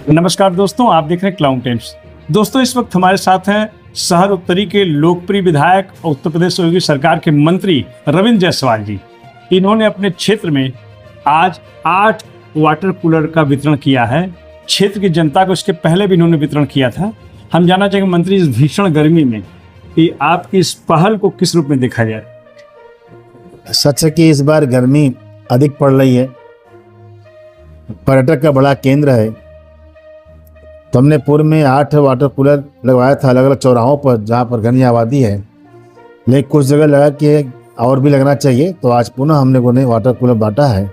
नमस्कार दोस्तों, आप देख रहे हैं क्लाउड टाइम्स। दोस्तों, इस वक्त हमारे साथ हैं शहर उत्तरी के लोकप्रिय विधायक और उत्तर प्रदेश योगी सरकार के मंत्री रविंद्र जायसवाल जी। इन्होंने अपने क्षेत्र में आज 8 वाटर कूलर का वितरण किया है क्षेत्र की जनता को। इसके पहले भी इन्होंने वितरण किया था। हम जानना चाहेंगे मंत्री, इस भीषण गर्मी में कि आपकी इस पहल को किस रूप में देखा जाए? सच है कि इस बार गर्मी अधिक पड़ रही है, पर्यटक का बड़ा केंद्र है। तो हमने पूर्व में 8 वाटर कूलर लगवाया था अलग अलग चौराहों पर जहाँ पर घनी आबादी है, लेकिन कुछ जगह लगा कि और भी लगना चाहिए। तो आज पुनः हमने उन्हें वाटर कूलर बांटा है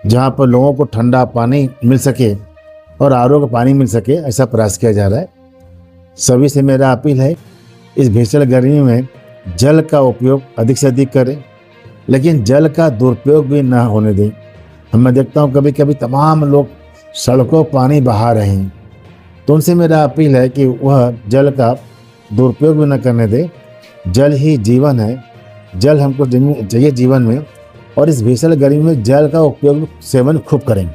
जहाँ पर लोगों को ठंडा पानी मिल सके और आरओ का पानी मिल सके, ऐसा प्रयास किया जा रहा है। सभी से मेरा अपील है, इस भीषण गर्मी में जल का उपयोग अधिक से अधिक करें, लेकिन जल का दुरुपयोग भी ना होने दें। मैं देखता हूँ कभी कभी तमाम लोग सड़कों पानी बहा रहे हैं, तो उनसे मेरा अपील है कि वह जल का दुरुपयोग भी न करने दे। जल ही जीवन है, जल हमको चाहिए जीवन में, और इस भीषण गर्मी में जल का उपयोग सेवन खूब करें।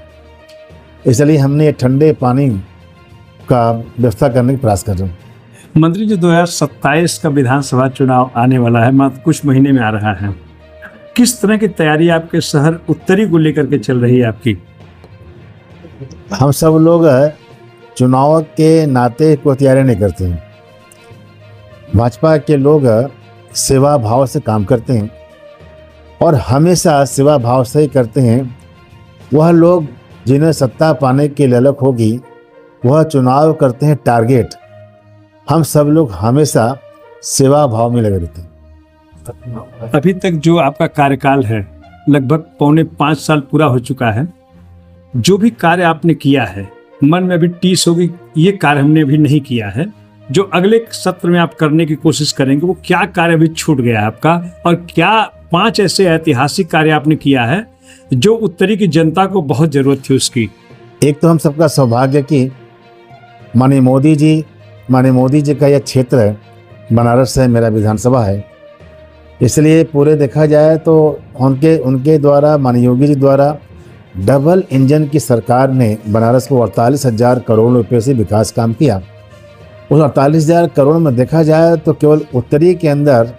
इसलिए हमने ठंडे पानी का व्यवस्था करने का प्रयास कर रहे हैं। मंत्री जी, 2027 का विधानसभा चुनाव आने वाला है, मात्र कुछ महीने में आ रहा है। किस तरह की तैयारी आपके शहर उत्तरी को लेकर के चल रही है आपकी? हम सब लोग चुनाव के नाते कोई तैयारी नहीं करते हैं। भाजपा के लोग सेवा भाव से काम करते हैं और हमेशा सेवा भाव से ही करते हैं। वह लोग जिन्हें सत्ता पाने की ललक होगी वह चुनाव करते हैं टारगेट। हम सब लोग हमेशा सेवा भाव में लगे रहते हैं। अभी तक जो आपका कार्यकाल है, लगभग 4.25 साल पूरा हो चुका है। जो भी कार्य आपने किया है, मन में अभी टीस होगी, ये कार्य हमने अभी नहीं किया है, जो अगले सत्र में आप करने की कोशिश करेंगे, वो क्या कार्य अभी छूट गया है आपका? और क्या 5 ऐसे ऐतिहासिक कार्य आपने किया है जो उत्तरी की जनता को बहुत जरूरत थी उसकी? एक तो हम सबका सौभाग्य कि माननीय मोदी जी का यह क्षेत्र है, बनारस है, मेरा विधानसभा है। इसलिए पूरे देखा जाए तो उनके द्वारा, माननीय योगी जी द्वारा डबल इंजन की सरकार ने बनारस को 48,000 करोड़ रुपए से विकास काम किया। उस 48,000 करोड़ में देखा जाए तो केवल उत्तरी के अंदर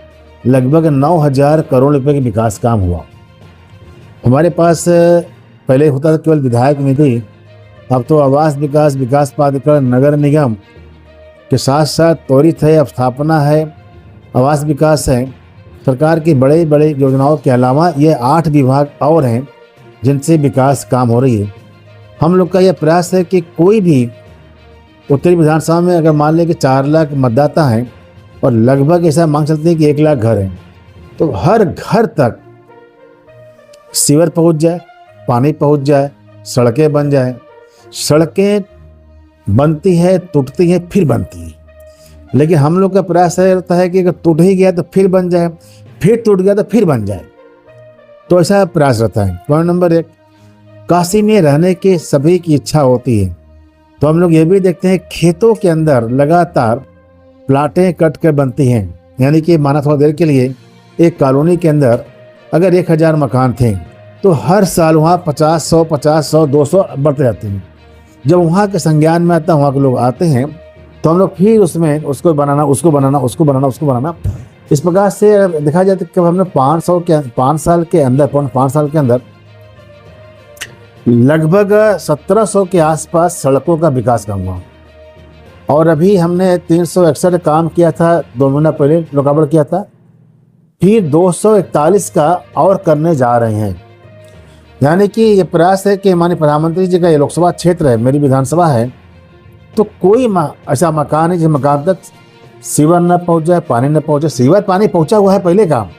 लगभग 9,000 करोड़ रुपए के विकास काम हुआ। हमारे पास पहले होता था केवल विधायक निधि, अब तो आवास विकास, विकास प्राधिकरण, नगर निगम के साथ साथ त्वरित है, अब स्थापना है, आवास विकास है। सरकार की बड़े बड़े योजनाओं के अलावा ये 8 विभाग और हैं जिनसे विकास काम हो रही है। हम लोग का यह प्रयास है कि कोई भी उत्तरी विधानसभा में अगर मान लें कि 4 लाख मतदाता हैं और लगभग ऐसा मांग सकते हैं कि 1 लाख घर हैं, तो हर घर तक सीवर पहुंच जाए, पानी पहुंच जाए, सड़कें बन जाए। सड़कें बनती है, टूटती है, फिर बनती है, लेकिन हम लोग का प्रयास रहता है कि अगर टूट ही गया तो फिर बन जाए, फिर टूट गया तो फिर बन जाए। तो ऐसा प्रयास रहता है। पॉइंट नंबर 1, काशी में रहने की सभी की इच्छा होती है, तो हम लोग ये भी देखते हैं खेतों के अंदर लगातार प्लाटें कट कर बनती हैं। यानी कि माना थोड़ा देर के लिए एक कॉलोनी के अंदर अगर 1,000 मकान थे तो हर साल वहाँ 50, 200 बढ़ते जाते हैं। जब वहाँ के संज्ञान में आता है, वहाँ के लोग आते हैं, तो हम लोग फिर उसमें उसको बनाना इस प्रकार से देखा जाए तो हमने 5 साल के अंदर लगभग 1700 के आसपास सड़कों का विकास काम हुआ। और अभी हमने 361 काम किया था, 2 महीना पहले लोकार्पण किया था, फिर 241 का और करने जा रहे हैं। यानी कि ये प्रयास है कि माननीय प्रधानमंत्री जी का ये लोकसभा क्षेत्र है, मेरी विधानसभा है, तो कोई ऐसा मकान है जिस मकान तक सीवर न पहुंच जाए, पानी न पहुंचे। सीवर पानी पहुंचा हुआ है पहले का,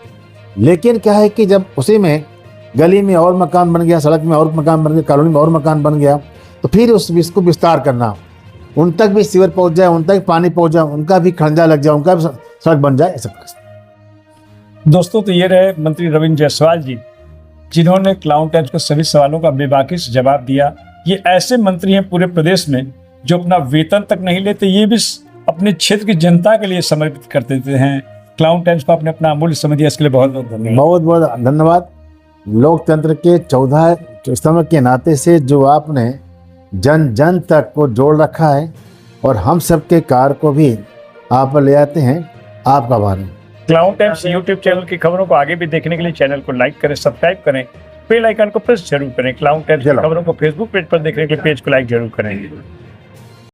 लेकिन क्या है कि जब उसी में गली में और मकान बन गया, सड़क में और मकान बन गया, कॉलोनी में और मकान बन गया, तो फिर इसको विस्तार करना, उन तक भी सीवर पहुंच जाए, उन तक पानी पहुंच जाए, उनका भी खंजा लग जाए, उनका भी सड़क बन जाए, ऐसा। दोस्तों, तो ये रहे मंत्री रविंद्र जायसवाल जी, जिन्होंने क्लाउड टाइम्स के सभी सवालों का बेबाकी से जवाब दिया। ये ऐसे मंत्री हैं पूरे प्रदेश में जो अपना वेतन तक नहीं लेते, ये भी अपने क्षेत्र की जनता के लिए समर्पित कर देते हैं। क्लाउड टाइम्स को आपने अपना अमूल्य समय दिया, इसके लिए बहुत बहुत धन्यवाद। बहुत बहुत धन्यवाद। लोकतंत्र के 14 स्तंभ के नाते से जो आपने जन जन तक को जोड़ रखा है और हम सबके कार्य को भी आप पर ले आते हैं। आपका आभार है। क्लाउड टाइम्स यूट्यूब चैनल की खबरों को आगे भी देखने के लिए चैनल को लाइक करें, सब्सक्राइब करें, बेल आइकन को प्रेस जरूर करें। क्लाउड टाइम्स की चलो। खबरों को फेसबुक पेज पर देखने के लिए पेज को लाइक जरूर करें।